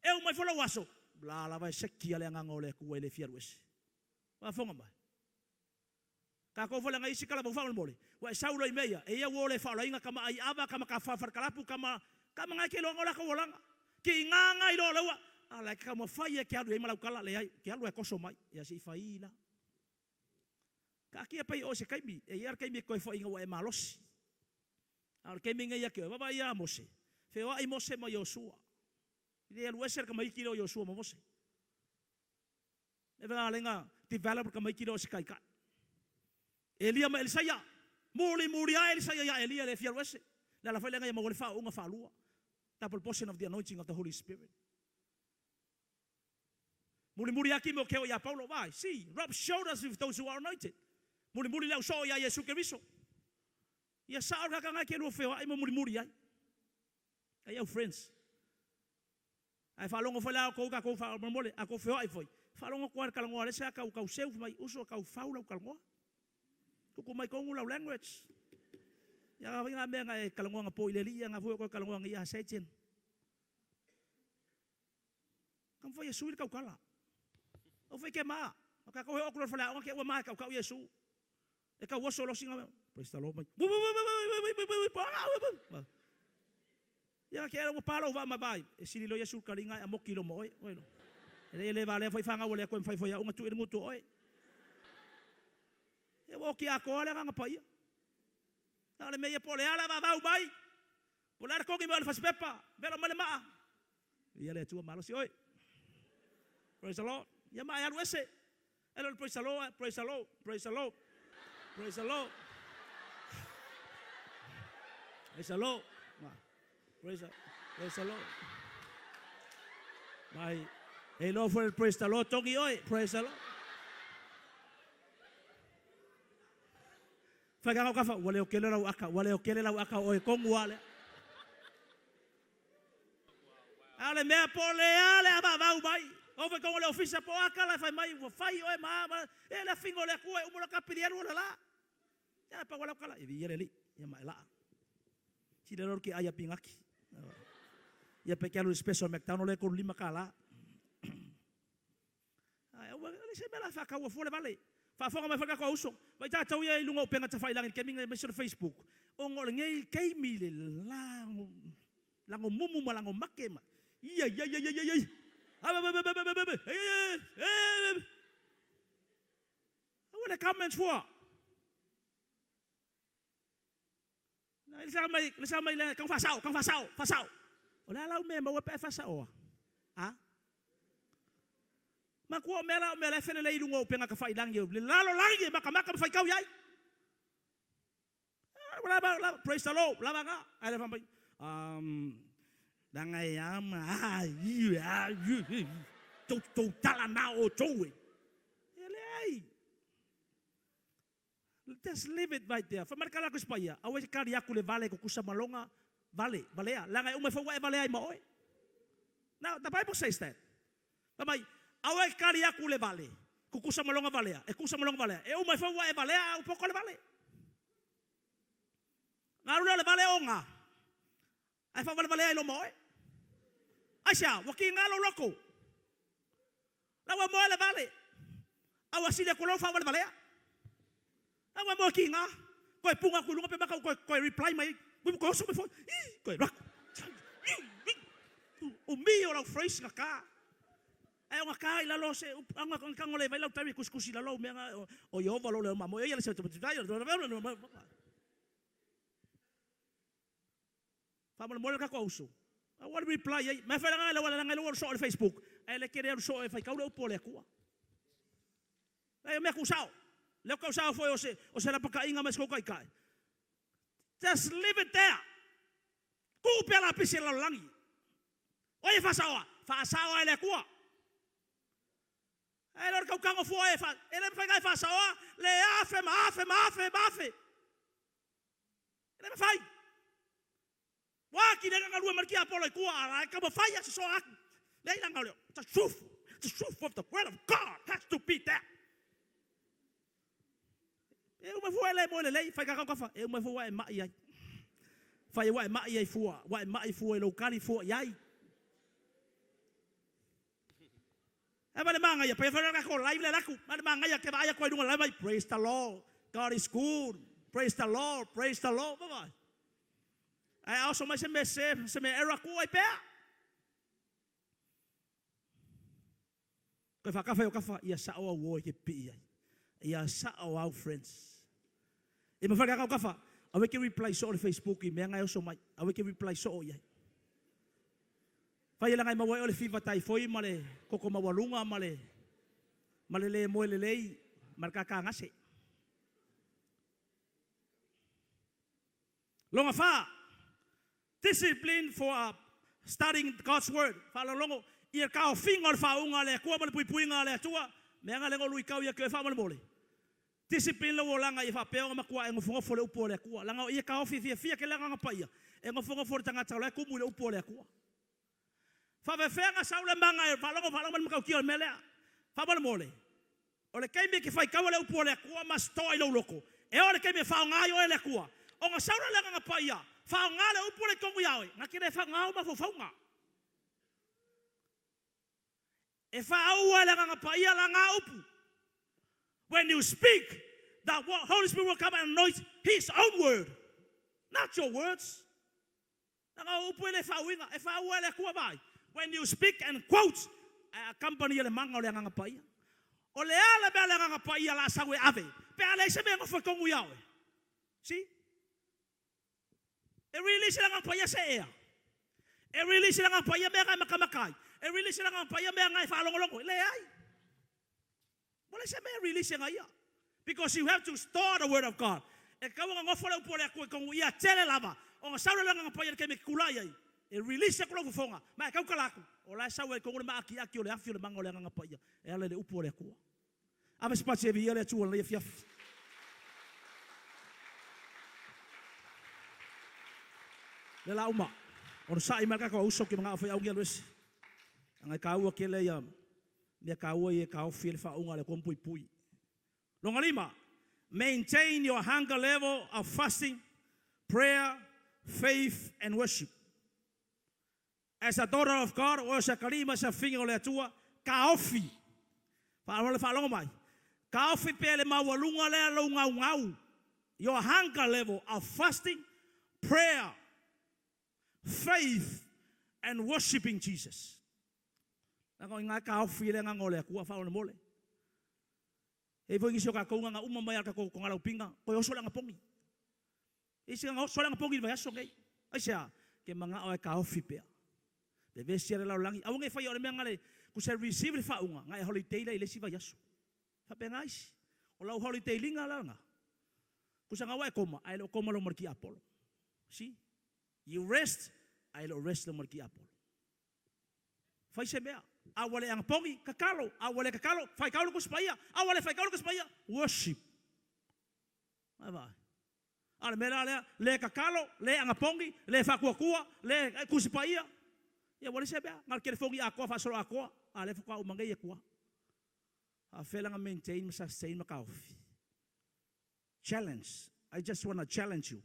Eu mai fola waso, bla la vai sekia le nganga ole ku ele fia rues. Ba fonga mai. Ka ko fola ngai sikala ba fa mole. Wa saulo i meia, e ia wole faulainga kama ai aba kama ka fa kalapu kama ngai ke lo ngola ka wolanga. Ki nganga i lo lewa. Ala kama fai ke adu e malau kala le ai ke alu e koso mai ya si faila ka kia pai o se kaimi e yar kaimi ko fo inga e malos al kaimi nga ya ke baba ya mose fe wa i mose mo Yosua ile alu ser kama ikiro Yosua mo mose e va lenga develop kama ikiro se kai ka Elia ma Elisaya muri ya Elisaya ya Elia le fia wese La fa lenga mo le fa unga fa lua. Double portion of the anointing of the Holy Spirit. Muri aki mo keo ya Paulo vai. See, rub shoulders with those who are anointed. Muri lau so ya Yesu Kristo. Ya sa ka nga ke no feo ai mo muri ai. Ai friends. Ai falongo foi lá ko ka ko fa mole ako feo ai foi. Falongo ko ka ngo le sa ka ka seu mai uso ka faula ka ngo. Ko mai ko ngula language. Ya nga me nga ka ngo nga po ile li nga foi ko ka ngo nga ya sechen. Kam foi Yesu ka kala. O foi que ma. Ka ko ho ko fala o ke o ma ka Yesu. E ka wo solo singa. Praise the Lord. Ya que era o palo va mabai. E si lo Yesu karinga a mo kilo mo oi. Bueno. Ele vale foi fanga ole ko foi a unga tu ngutu oi. E wo ki a ko le nga pai. Ale me pole ala va va bai. Polar ko ki mo fas pepa. Velo male ma. E ele tu malo si oi. Praise the Lord. Ya ma ya ruese. Ele praise the Lord, praise the Lord, praise the Lord. Praise the Lord. Praise the Lord. Praise the Lord. My hello for praise the Lord. Togi oi. Praise the Lord. Faga ka fa wale o kele la aka oi kongu wale. Ale me pole ale aba va bai. Ove con le office po aka la fai mai fai oi ma e la fingo le ku e mo ka pediano la. Ya pa wala kala e yele li ya mai la. Si le lor ki aya pingaki. Ya pequeno espeso mectano le con lima kala. Ai o le se bela fa ka wo fole vale. Fa fonga me fa ka uso. Vai ta tau ye lungo penga ta fai lang ke minga me sur Facebook. O ngol ngei ke mi le lango mumu malango makema. Iya. What the comments for? Let's have my kang fasao. Wala lau me mo pe fasao. Ha? Makuo mela fele le lungo penga ka fai lang yo. Lalo lang maka fai kau yai. Wala praise the Lord. Lama ka. Ai fa Dangayama, you, Talana or Joey. Just leave it right there. From Marcala Cuspaya, I was Cariacule Valley, Cusamalonga Valley, Valea, Langa Umafa Valley Moy. Now, the Bible says that. But my, our Cariacule Valley, Cusamalonga Valea, a Cusamalonga Valley, Umafa Valea, Upocola Valley. Now, the Valley Onga. I found Valea no more. Asya, walking alo loco. Lawa mo le vale. Awa sile ko fa vale. Awa mo kinga. Ko punga ko lunga pe maka ko reply mai. Ko so before. Ko rak. O mi ora phrase ka ka. Ai nga ka ila lo se anga kan ngole vai la tawi kuskusi la lo me o yo valo le mamo ya le se tu vai. Fa mo le ka ko uso. I want to reply. Me fa nga wala nga lo so on Facebook. Ele querer so e fa ka lo pole ku. Me acusao. Le acusao foi o se la paka inga mas ko kai. Just leave it there. Ku pela pisi la langi. Oi fa sawa ele ku. Ele ka ka fo e fa. Ele fa sawa le afe. Ele me fai. Waki na nga lua markia polo ku ara ka mo faya so ak. Lei lang ngalo. The truth of the word of God has to be there. Eu me foi le mo le fa ka fa. Eu me foi ma ia. Fa ia ma ia fua. Wa ma ia fua lo kali fua yai. E vale manga ia pa fa ka ko live le laku. Vale manga ia ke va ia ko dunga live. Praise the Lord. God is good. Praise the Lord. Praise the Lord. Bye. I also must se me era ku ai pe. Ko fa ka fa ia sa o wo ke pi ai. Ia sa o our friends. E me fa ka fa. Awe ke reply so on Facebook i me nga so mai. Awe ke reply so o ia. Fa ia nga ma wo le fiva tai foi male koko mawalunga male le mo le lei marka ka ngase. Longa fa discipline for studying God's word. Whalolongo, ia kao finga le whaunga le kua male puipuinga le atua, meanga le ngolu ikau ia kue whamale mole. Discipline lo langa ia whapeonga makua e ngofongofo le upo le kua. Langa ia kao fia ke langa ngapaia. E ngofongofo le tangata le kumu le upo le kua. Whawewhenga saule manga e whalongo makau kia le melea. Whamale mole. O le keime ki whai kaua le upo le kua mas toa ilo loko. E o le keime whaunga yo e le kua. O nga saule langa ngapaia. Whaunga le upo le kongu yawe. Nga kire whaunga o mawhaunga. E whaua le langa ngapaia langa upu. When you speak, the Holy Spirit will come and anoint His own word, not your words. When you speak and quote, accompany the manga le ngapaya. O le ala be le ngapaya la sawe ave. Pe ale se me ngofo kongu yawe. See? E release le ngapaya se ea. E release le ngapaya me ga makamakai. E release le ngapaya me ngai fa longolongo. Le ai. Because you have to store the word of God. E kau nga ngofole upole aku kong ia tele lava. O nga saule nga pa ia ke me kulai ai. E release ko lo fonga. Ma kau kalaku. O la sawe kong ma aki o le afi le mango le nga pa ia. E ale le upole aku. Ame spatse vi ile tu le fiaf. Le la uma. O sa i maka ko uso ke mga fa au ngelwes. Nga kau ke le ia. Le kau e kau fil fa unga le kompui pui. Longa lima, maintain your hunger level of fasting, prayer, faith, and worship. As a daughter of God, o sa kalima sa finga o le atua, kaofi. Whalonga mai. Kaofi pe le mawalunga le lo ngau. Your hunger level of fasting, prayer, faith, and worshiping Jesus. Nako inga kaofi le ngangole kua whaona mole. E voi kisio ka kounga nga uma mai ka ko ngala upinga ko yo sola ngapongi. Isi nga sola ngapongi vai aso ngai. Ai sia ke manga o ka ofi pe. Le vesi la langi. Au ngai fai o le menga le ku se receive le faunga ngai holiday le le si vai aso. Fa pe ngais. O la holiday linga la nga. Ku sanga wa koma ai lo koma lo marki apolo. See? You rest ai lo rest lo marki apolo. Fai se mea. Awale ang pongi kakalo, awale kakalo, fai kaulo ko spaya, awale fai kaulo ko spaya, worship. Aba. Ale mera le kakalo, le ang pongi, le fa kuakua, le kusipaya. Ya wale sebe, ngal kere fongi ako fa solo ako, ale fa kwa umangai ako. A fela nga maintain sa sustain makaufi. Challenge. I just want to challenge you.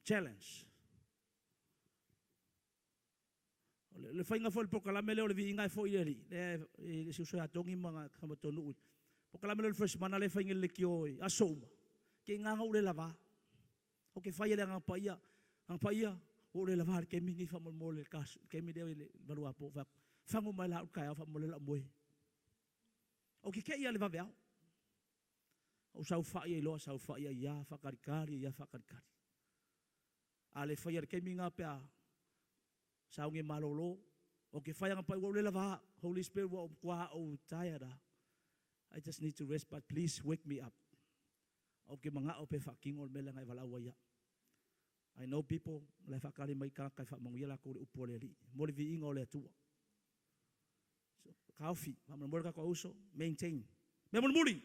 Challenge. Le fainga fo le proclame le vi inga fo ile le se so atongi mga kamatonu proclame le first mana le fainga le kio asoma ke nga nga ule lava o ke fai le nga paia o le lava ke mingi fa mo le kas ke mi de le balua po fa fango mai la ka fa mo le la moe o ke ia le va vea o sa fa ia lo sa fa ia fa karikari ale fai ke minga pe saunge malolo o ke fai nga pa wo le lava Holy Spirit wo kwa o tired. I just need to rest, but please wake me up. O ke mga o pe faking ol mela ngai wala waya. I know people le fakali mai ka fa manguela ko upoleli mo le vi ingo le tua. So kaofi ma mo ka ko uso maintain me mo muri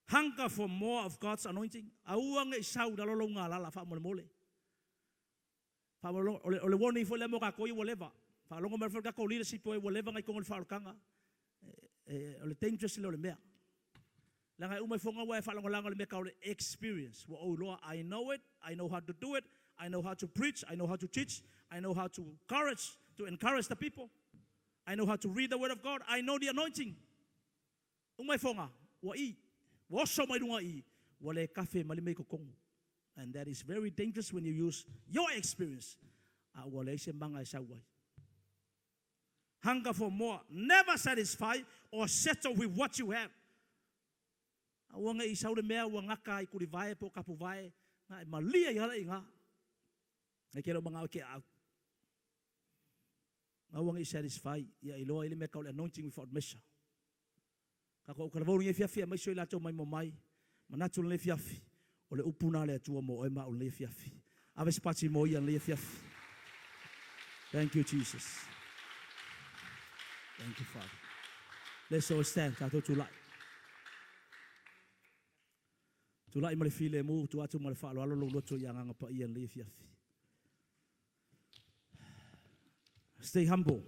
hunger for more of God's anointing au nga isau da lo nga la fa mo mole. Ole woni fo le mo ka ko i whatever. Fa longo mer fo ka ko leadership o whatever ngai ko fa kanga. Ole dangerous le mea. La ngai umai fonga wa fa longo langa le me ka ole experience. Wo oh Lord, I know it. I know how to do it. I know how to preach. I know how to teach. I know how to encourage the people. I know how to read the word of God. I know the anointing. Umai fonga wa I. Wo so mai dunga I. Wale kafe mali ko kong. And that is very dangerous when you use your experience. Hunger for more, never satisfied or settle with what you have. Awanga isaw le mea wanga kai kurivae po kapuvae na malia yala inga. Na kero mga ke out. Awanga satisfied ya ilo ile me kaul anointing without measure. Kako kalavo ni fiafi mai so ila to mai momai. Manatu le fiafi. O le upuna le atua mo e ma o le fiafi. Ave se pati mo ia le fiafi. Thank you, Jesus. Thank you, Father. Let's all stand. Tato tulai. Tulai male file mu tu atu male falo alo loto yang anga pa ia le fiafi. Stay humble.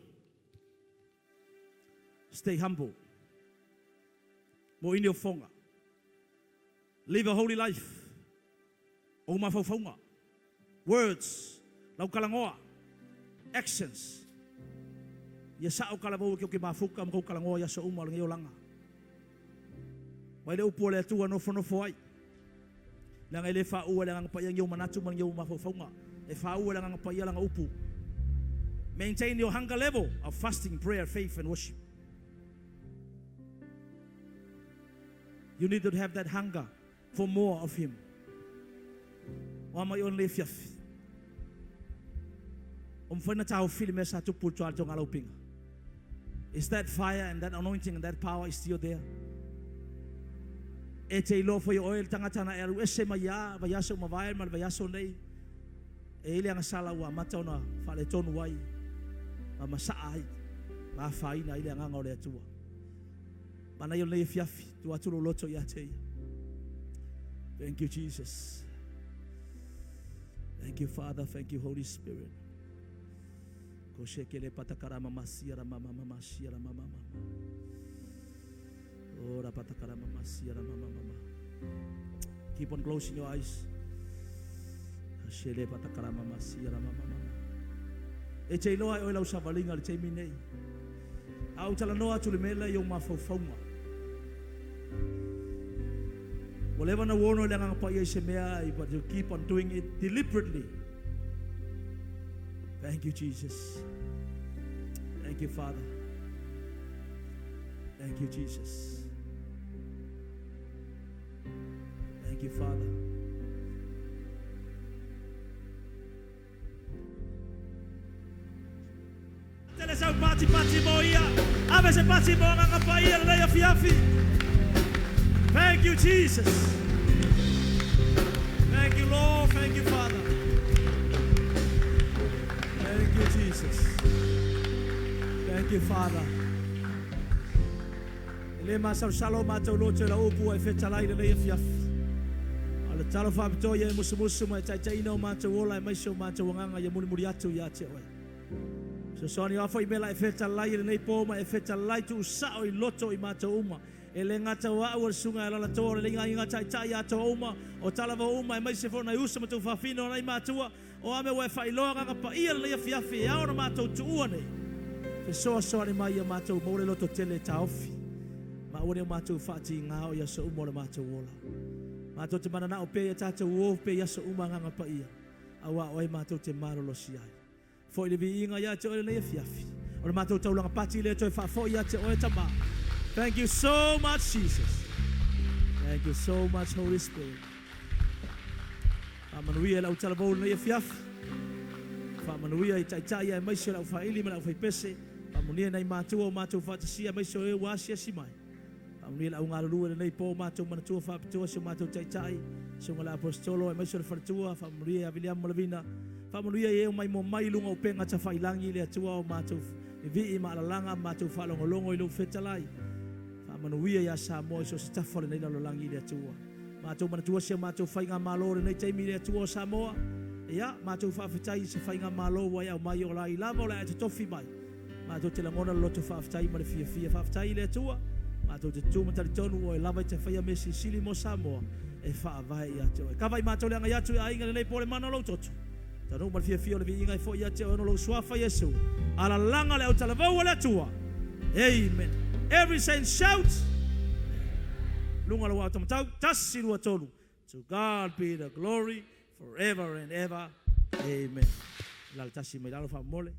Stay humble. Mo ini o fonga. Live a holy life. O mafaufaunga. Words. Lau kalangoa. Actions. Ia sao kalabau ke mafuka mo kalangoa ia so uma ngai olanga. Wai le upo le tua no fono foi. La ngai le fa u le ngang pa yang yo manatu man yo mafaufaunga. E fa u le ngang pa ia langa upu. Maintain your hunger level of fasting, prayer, faith and worship. You need to have that hunger for more of Him. Wama yon le fiafi. Fana tau fili me sa tupu tual tong alaupinga. Is that fire and that anointing and that power is still there? E te ilo for your oil tangatana eru ese maya vayaso mavail mal vayaso nei. E ile anga sala wa matona fale tonu wai. Ma saai. Ma faina ile anga ole atua. Mana yon le fiafi tu atulu loto ya te. Thank you, Jesus. Thank you, Father. Thank you, Holy Spirit. Koshekele patakara mama siara mama mama siara mama mama. Ora patakara mama siara mama mama. Keep on closing your eyes. Koshele patakara mama siara mama mama. E te loa o lau savalinga le te minei. Au tala noa tulimela yo mafaufaunga. Whatever na wono le ngang pa ye se mea, but you keep on doing it deliberately. Thank you, Jesus. Thank you, Father. Thank you, Jesus. Thank you, Father. Tele sa pati mo ia. Ave se pati mo nga pa ia le ia fiafi. Thank you, Jesus. Thank you, Lord. Thank you, Father. Thank you, Jesus. Thank you, Father. Le masau salo mato lote la upu e fetalai le fiafi. Ala talo fa bito ye musu mai tai no mato wola mai so mato nganga ye muri atu ya te oi. So soni afa imela e fetalai le poma e fetalai tu sao I loto I mato uma. E le ngata wa ua sunga e lala tōre le ngata tai ato uma o talawa uma e mai se fona I usa matu whawhino nei matua o ame wa e whailoa nganga pa ia le fiafi e aona matou tuua nei. Te soa soa ni mai ia matou maure loto tele ta ofi. Ma ua ni matou whaati ngā o ia sa uma o le matou wola. Matou te mana na o pe ia tātou o pe ia sa uma nganga pa ia. Awa o e matou te marolo si ai. Fo I le vi inga ia te o le fiafi. O le matou taulanga pati le toi whafo ia te o e tama. Thank you so much, Jesus. Thank you so much, Holy Spirit. Whamanuia lau talabou na ia fiafi. Whamanuia I taitai e maisio lau whaili ma lau whaipese. Whamunia nei mātua o mātua whatasia maisio e wasia si mai. Whamunia lau ngā rurua nei pō mātua manatua whapatua si mātua taitai. Si ngā la apostolo e maisio le wharatua. Whamunia e William Malavina. Whamunia e o mai mo mai lunga o penga ta whailangi le atua o mātua. I vi I maalalanga mātua whalongolongo I lau whetalai. Manuia ya sa mo so se tafole nei lo langi le tua. Matou manatua se matou fainga malo nei taimi le tua Samoa. Ya matou faafetai se fainga malo wa ya mai o lai lava o la te tofi mai. Matou te langona loto faafetai ma le fia faafetai le tua. Matou te tu matali tonu o lava te faia mesi sili mo Samoa. E fa vai ya te. Ka vai matou le nga tu ai nei pole mana lo toto. Tanu ma fia o le vinga I fo ya te o no lo swafa Yesu. Ala langa le o talavau le tua. Amen. Every saint shout. Lunga lawa tamatau tasi lua tolu. To God be the glory forever and ever. Amen. Lal tasi me lalo fa mole.